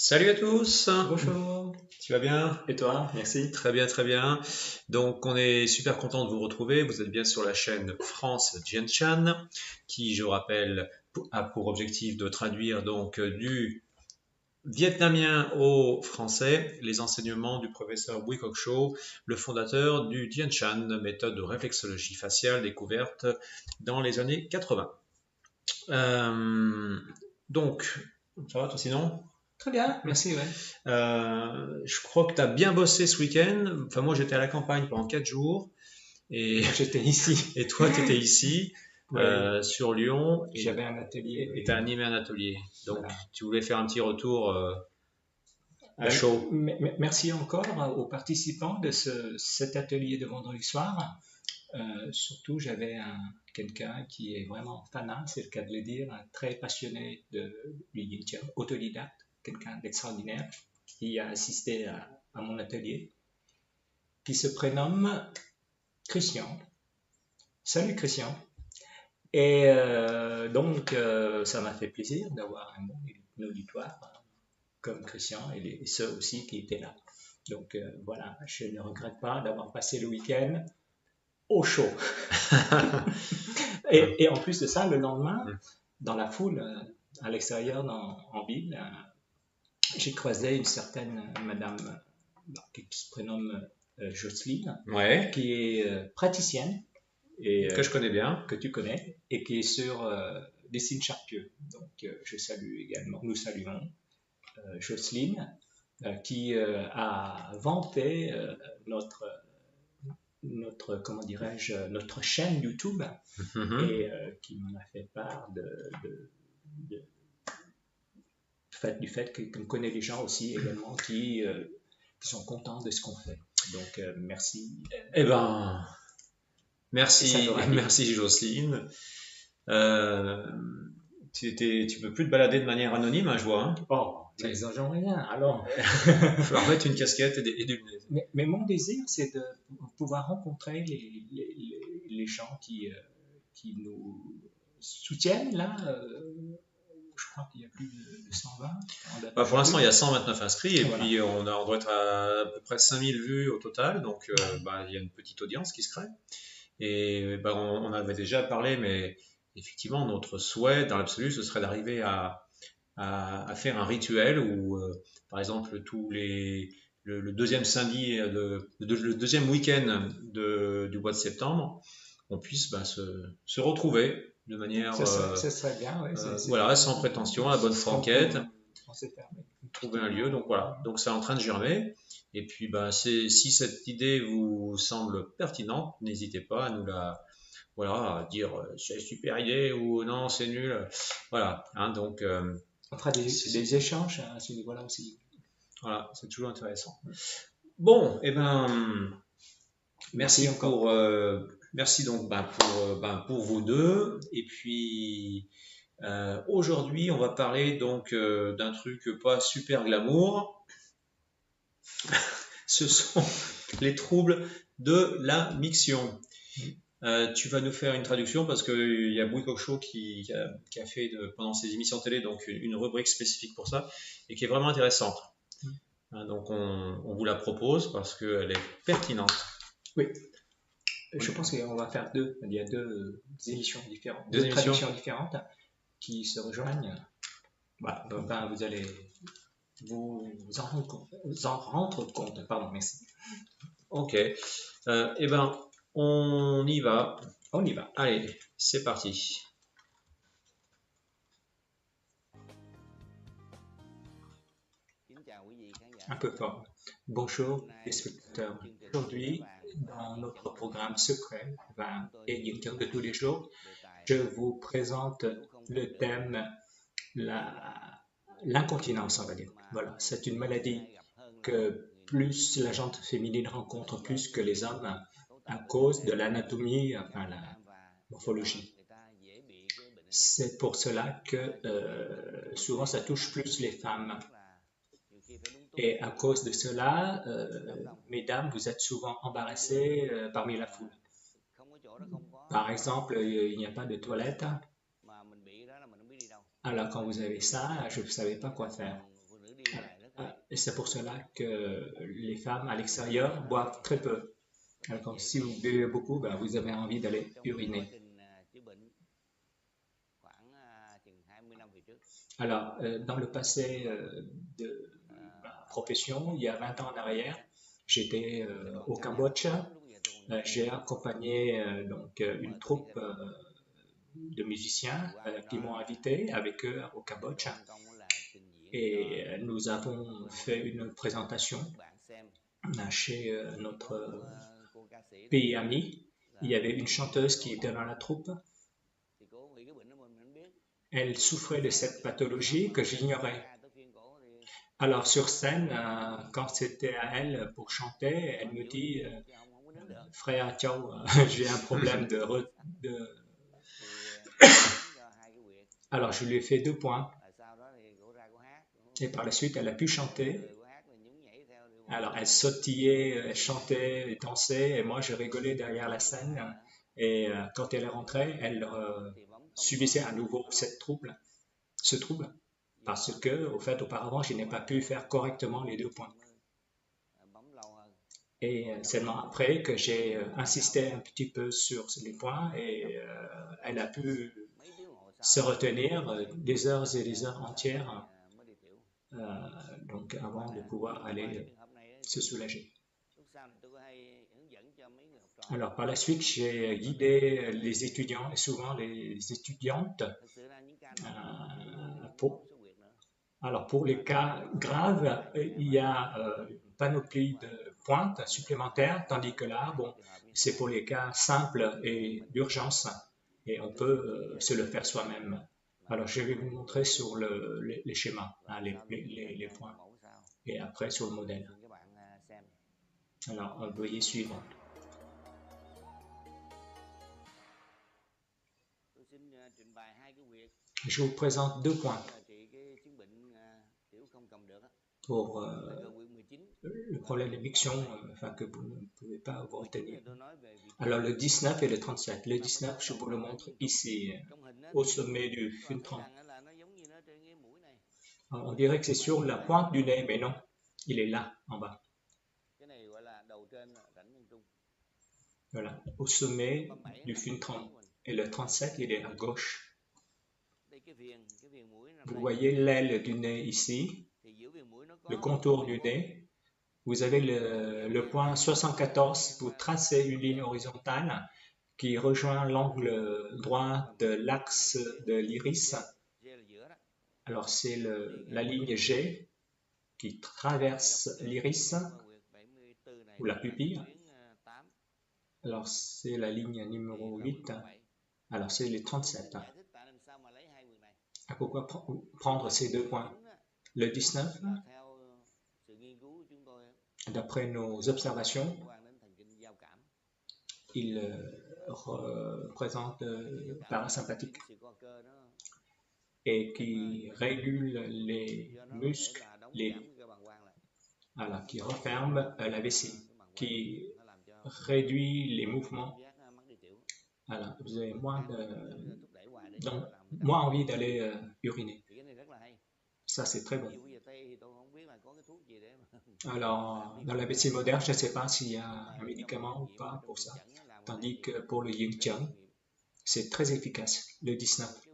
Salut à tous, Bonjour, tu vas bien? et toi? Merci. Très bien, très bien. Donc on est super content de vous retrouver. Vous êtes bien sur la chaîne France Jianshan, qui, je rappelle, a pour objectif de traduire donc du vietnamien au français les enseignements du professeur Bui Kok Cho, le fondateur du Jianshan, méthode de réflexologie faciale découverte dans les années 80. Euh, donc, ça va toi sinon? Très bien, merci, ouais. Je crois que tu as bien bossé ce week-end. Enfin, moi, j'étais à la campagne pendant 4 jours et, Moi, j'étais ici. et toi, tu étais ici Oui, sur Lyon j'avais un atelier, et tu as oui. animé un atelier. Donc, Voilà. tu voulais faire un petit retour à Ben, chaud. merci encore aux participants de cet atelier de vendredi soir. Surtout, j'avais quelqu'un qui est vraiment fanat, c'est le cas de le dire, un très passionné du Yin Yang, autodidacte, quelqu'un d'extraordinaire qui a assisté à mon atelier, qui se prénomme Christian. Salut Christian. Et ça m'a fait plaisir d'avoir un bon auditoire comme Christian et ceux aussi qui étaient là. Donc voilà, je ne regrette pas d'avoir passé le week-end au chaud. Et en plus de ça, le lendemain, dans la foule, à l'extérieur, en ville, j'ai croisé une certaine madame qui se prénomme Jocelyne, Ouais, qui est praticienne et que je connais bien. que tu connais et qui est sur des signes charpieux. Donc je salue également, nous saluons Jocelyne qui a vanté comment dirais-je, notre chaîne YouTube Mhm. et qui m'en a fait part de du fait qu'on connaît des gens aussi également qui sont contents de ce qu'on fait. Donc merci. Eh ben, Et ça merci, fera dire. merci Jocelyne. Euh, tu peux plus te balader de manière anonyme, hein, je vois. Hein. Oh, n'exagérons rien. Alors, Il faut remettre une casquette et des lunettes. mais mon désir, c'est de pouvoir rencontrer les gens qui nous soutiennent là. Je crois qu'il y a plus de 120 en date Bah, pour l'instant, il y d'aujourd'hui. a 129 inscrits et Voilà. puis on doit être à peu près 5000 vues au total. Donc, bah, il y a une petite audience qui se crée. Et bah, on avait déjà parlé, mais effectivement, notre souhait dans l'absolu, ce serait d'arriver à faire un rituel où, par exemple, le deuxième samedi, le deuxième week-end du mois de septembre, on puisse bah, se retrouver de manière, Ça serait bien, oui. voilà, sans prétention, à la bonne franquette, On s'est fermé. trouver un lieu. Donc voilà, donc c'est en train de germer. Et puis, bah, si cette idée vous semble pertinente, n'hésitez pas à nous la, voilà, à dire c'est super idée ou non, c'est nul. Voilà, hein, donc On fera des échanges à ce niveau-là aussi. voilà, c'est toujours intéressant. Bon, et ben, Merci encore. merci donc pour vous deux. Et puis aujourd'hui, on va parler donc d'un truc pas super glamour. Ce sont les troubles de la miction. Tu vas nous faire une traduction parce qu'il y a Bui Kok Cho qui a fait pendant ses émissions télé donc une rubrique spécifique pour ça et qui est vraiment intéressante. Donc on vous la propose parce qu'elle est pertinente. Oui, je pense qu'on va faire deux. Il y a deux émissions différentes, Deux deux émissions. traductions différentes qui se rejoignent. Voilà. Ben, vous allez vous en rendre compte. Pardon, merci. Ok. Eh ben, on y va. On y va. Allez, c'est parti. Un peu fort. Bonjour les spectateurs. Aujourd'hui, dans notre programme secret, vin et Yin Yang de tous les jours, je vous présente le thème l'incontinence, on va dire. Voilà, c'est une maladie que plus la gente féminine rencontre plus que les hommes à cause de l'anatomie, enfin la morphologie. C'est pour cela que souvent ça touche plus les femmes. Et à cause de cela, mesdames, vous êtes souvent embarrassées parmi la foule. Par exemple, il n'y a pas de toilette. Alors quand vous avez ça, je ne savais pas quoi faire. Et c'est pour cela que les femmes à l'extérieur boivent très peu. Alors, si vous buvez beaucoup, ben, vous avez envie d'aller uriner. Alors, dans le passé de ma profession, il y a 20 ans en arrière, j'étais au Cambodge. J'ai accompagné une troupe de musiciens qui m'ont invité avec eux au Cambodge. Et nous avons fait une présentation chez notre pays ami. Il y avait une chanteuse qui était dans la troupe. Elle souffrait de cette pathologie que j'ignorais. Alors sur scène, quand c'était à elle pour chanter, elle me dit Frère Chow, j'ai un problème de... Alors je lui ai fait 2 points. Et par la suite, elle a pu chanter. Alors elle sautillait, elle chantait, elle dansait, et moi je rigolais derrière la scène. Et quand elle est rentrée, elle subissait à nouveau ce trouble, parce que, au fait, auparavant, je n'ai pas pu faire correctement les 2 points. Et seulement après que j'ai insisté un petit peu sur les points, et elle a pu se retenir des heures et des heures entières, donc avant de pouvoir aller se soulager. Alors, par la suite, j'ai guidé les étudiants et souvent les étudiantes pour les cas graves, il y a une panoplie de pointes supplémentaires, tandis que là, bon, c'est pour les cas simples et d'urgence, et on peut se le faire soi-même. Alors, je vais vous montrer sur les schémas, hein, les points, et après sur le modèle. Alors, veuillez suivre. Je vous présente 2 points pour le problème d'éviction que vous ne pouvez pas vous retenir. Alors le 19 et le 37. Le 19, je vous le montre ici, au sommet du Phuntran. On dirait que c'est sur la pointe du nez, mais non, il est là, en bas. Voilà, au sommet du Phuntran. Et le 37, il est à gauche. Vous voyez l'aile du nez ici, le contour du nez. Vous avez le point 74, vous tracez une ligne horizontale qui rejoint l'angle droit de l'axe de l'iris. Alors c'est la ligne G qui traverse l'iris ou la pupille. Alors c'est la ligne numéro 8. Alors c'est les 37. Pourquoi prendre ces 2 points? Le 19, d'après nos observations, il représente le parasympathique et qui régule les muscles, qui referme la vessie, qui réduit les mouvements. Alors, vous avez moins envie d'aller uriner. Ça, c'est très bon. Alors, dans la médecine moderne, je ne sais pas s'il y a un médicament ou pas pour ça. Tandis que pour le Yin Tian, c'est très efficace, le 19.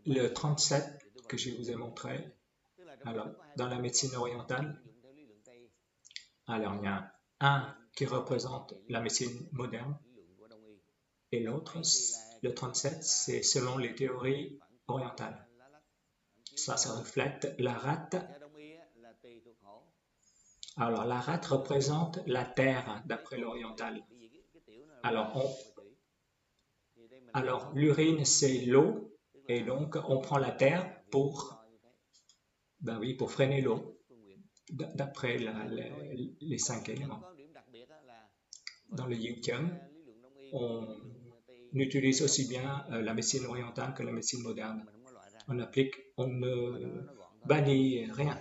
Le 37 que je vous ai montré, alors, dans la médecine orientale, alors il y a un qui représente la médecine moderne et l'autre, le 37, c'est selon les théories orientales. Ça reflète la rate. Alors, la rate représente la terre, d'après l'oriental. Alors, l'urine, c'est l'eau, et donc on prend la terre pour freiner l'eau, d'après les 5 éléments. Dans le Yin Tian, on utilise aussi bien la médecine orientale que la médecine moderne. On ne bannit rien.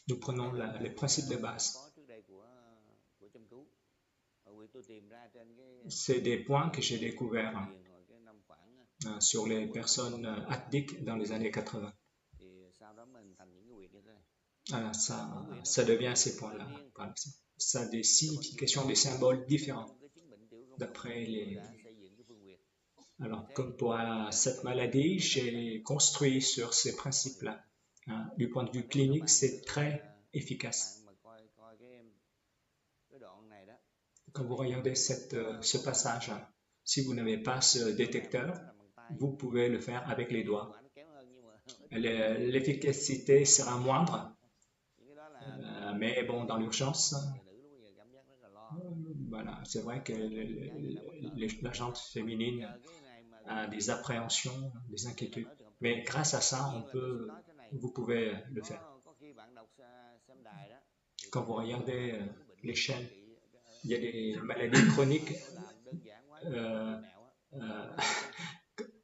Nous prenons les principes de base. C'est des points que j'ai découverts sur les personnes addictes dans les années 80. Alors ça devient ces points-là. Ça a des significations, des symboles différents d'après les... Alors, comme pour cette maladie, j'ai construit sur ces principes-là. Hein. Du point de vue clinique, c'est très efficace. Quand vous regardez ce passage, hein, si vous n'avez pas ce détecteur, vous pouvez le faire avec les doigts. L'efficacité sera moindre, mais bon, dans l'urgence, voilà, c'est vrai que la jante féminine a des appréhensions, des inquiétudes. Mais grâce à ça, vous pouvez le faire. Quand vous regardez les chaînes, il y a des maladies chroniques.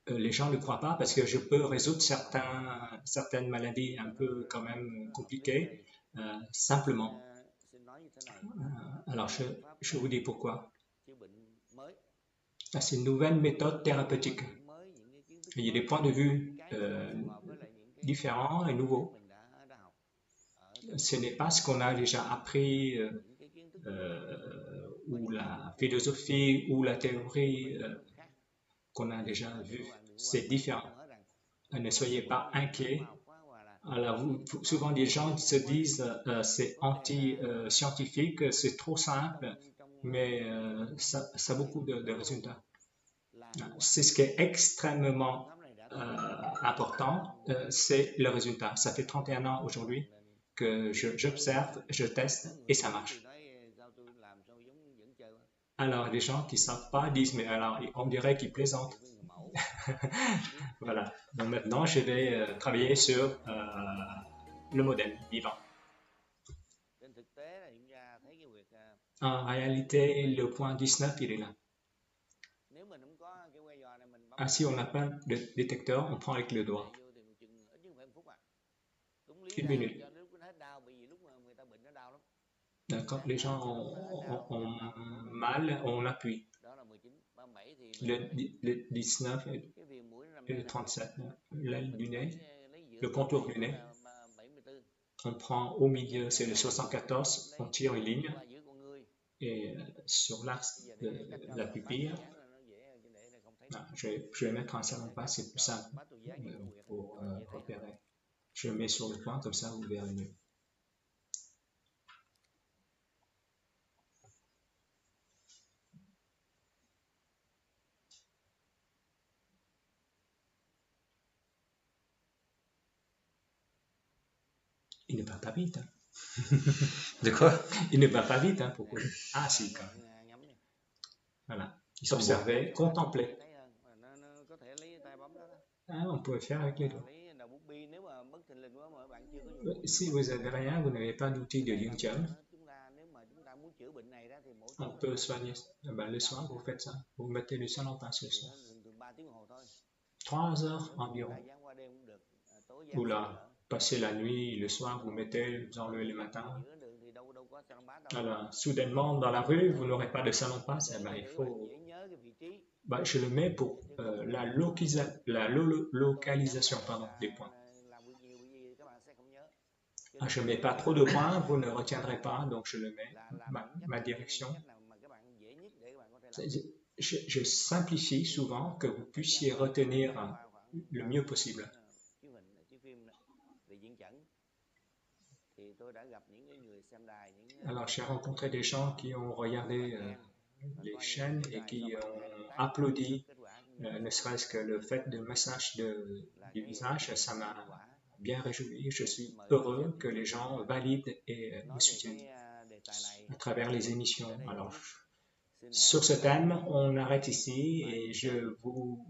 Les gens ne croient pas parce que je peux résoudre certaines maladies un peu quand même compliquées simplement. Alors, je vous dis pourquoi. C'est une nouvelle méthode thérapeutique. Il y a des points de vue différents et nouveaux. Ce n'est pas ce qu'on a déjà appris ou la philosophie ou la théorie qu'on a déjà vu. C'est différent. Ne soyez pas inquiets. Alors, souvent, les gens se disent c'est anti-scientifique, c'est trop simple, mais ça a beaucoup de résultats. C'est ce qui est extrêmement important, c'est le résultat. Ça fait 31 ans aujourd'hui que j'observe, je teste et ça marche. Alors, les gens qui ne savent pas disent, mais alors, on dirait qu'ils plaisantent. Voilà. Donc maintenant, je vais travailler sur le modèle vivant. En réalité, le point 19, il est là. Si on n'a pas de détecteur, on prend avec le doigt. 1 minute. Quand les gens ont mal, on appuie. Le 19 et le 37, l'aile du nez, le contour du nez. On prend au milieu, c'est le 74, on tire une ligne et sur l'axe de la pupille, je vais mettre un salon pas, c'est plus simple pour repérer. Je mets sur le point, comme ça vous verrez mieux. Il ne part pas vite. Hein. De quoi? Il ne part pas vite. Hein, pourquoi? Ah si, quand même. Voilà. Il s'observait, contemplait. On peut faire avec les doigts. Si vous n'avez rien, vous n'avez pas d'outil de Yingjiang, on peut soigner. Le soir, vous faites ça. Vous mettez le salon pas ce soir. 3 heures environ. Ou là, passez la nuit, le soir, vous mettez, vous enlevez le matin. Alors, soudainement, dans la rue, vous n'aurez pas de salon passe, il faut... je le mets pour la localisation des points. Je ne mets pas trop de points, vous ne retiendrez pas, donc je le mets, ma direction. Je simplifie souvent que vous puissiez retenir le mieux possible. Alors, j'ai rencontré des gens qui ont regardé les chaînes et qui ont applaudi, ne serait-ce que le fait de massage du visage, ça m'a bien réjoui. Je suis heureux que les gens valident et me soutiennent à travers les émissions. Alors, sur ce thème, on arrête ici et je vous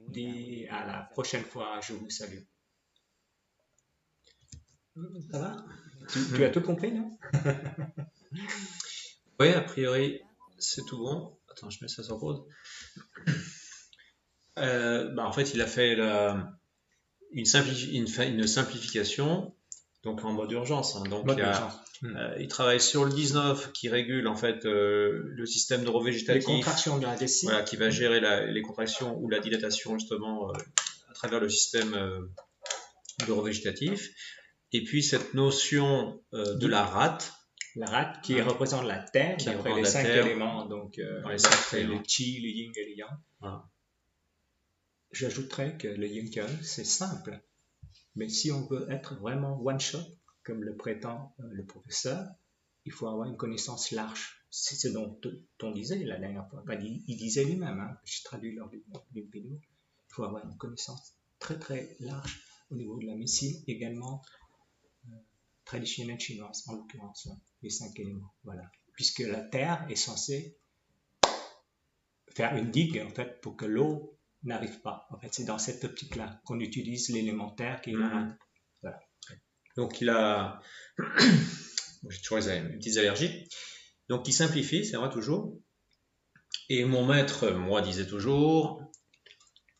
dis à la prochaine fois. Je vous salue. Ça va? Tu as tout compris, non? Oui, a priori, c'est tout bon. Attends, je mets ça sur pause. En fait, il a fait une simplification, donc en mode urgence. Hein. Donc, il travaille sur le 19 qui régule en fait le système neurovégétatif. Les contractions de la vessie. Voilà, qui va gérer les contractions ou la dilatation justement à travers le système neurovégétatif. Et puis cette notion de la rate. La rate qui représente la terre, d'après les 5 éléments, donc les 5 le chi, le yin et le yang. Voilà. J'ajouterais que le yin yang, c'est simple. Mais si on veut être vraiment one shot, comme le prétend le professeur, il faut avoir une connaissance large. C'est ce dont on disait la dernière fois. Ben, il disait lui-même, hein, j'ai traduit lors d'une vidéo, il faut avoir une connaissance très très large au niveau de la médecine, également traditionnelle chinoise, en l'occurrence, hein, les 5 éléments. Voilà. Puisque la terre est censée faire une digue, en fait, pour que l'eau n'arrive pas. En fait, c'est dans cette optique-là qu'on utilise l'élémentaire qui est la rate. Voilà. Donc il a, j'ai toujours une petite allergie. Donc il simplifie, c'est vrai toujours. Et mon maître, moi, disait toujours,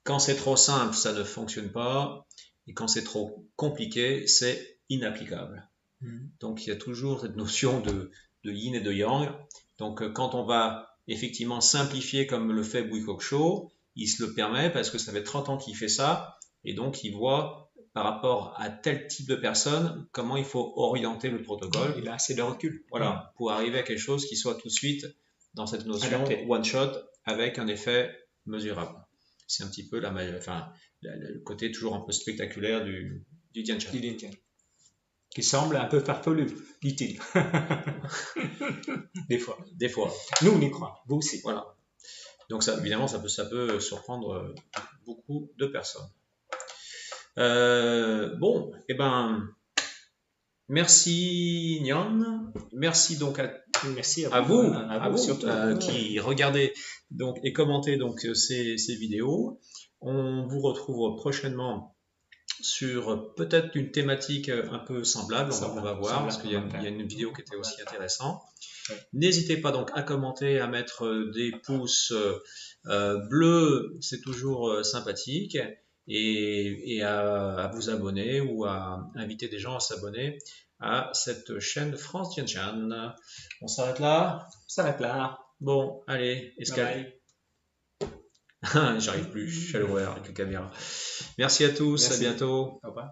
quand c'est trop simple, ça ne fonctionne pas. Et quand c'est trop compliqué, c'est inapplicable. Donc il y a toujours cette notion de yin et de yang. Donc quand on va effectivement simplifier comme le fait Buikok Cho, il se le permet parce que ça fait 30 ans qu'il fait ça. Et donc il voit par rapport à tel type de personne, comment il faut orienter le protocole. Il a assez de recul. Voilà, pour arriver à quelque chose qui soit tout de suite dans cette notion one shot avec un effet mesurable. C'est un petit peu le côté toujours un peu spectaculaire du Dian Chan. Qui semble un peu farfelu, dit-il. Des fois. Des fois. Nous, on y croit. Vous aussi. Voilà. Donc ça, évidemment, ça peut surprendre beaucoup de personnes. Bon, eh ben, merci Nyan, merci donc à vous surtout, qui regardez donc et commentez donc ces vidéos. On vous retrouve prochainement sur peut-être une thématique un peu semblable, on va voir, parce qu'il y a une vidéo qui était aussi intéressante. Ouais. N'hésitez pas donc à commenter, à mettre des pouces bleus, c'est toujours sympathique. Et à vous abonner ou à inviter des gens à s'abonner à cette chaîne France Dian Chan. On s'arrête là? On s'arrête là. Bon, allez, escale. J'arrive plus, je suis à l'horaire avec la caméra. Merci à tous, à bientôt. Au revoir.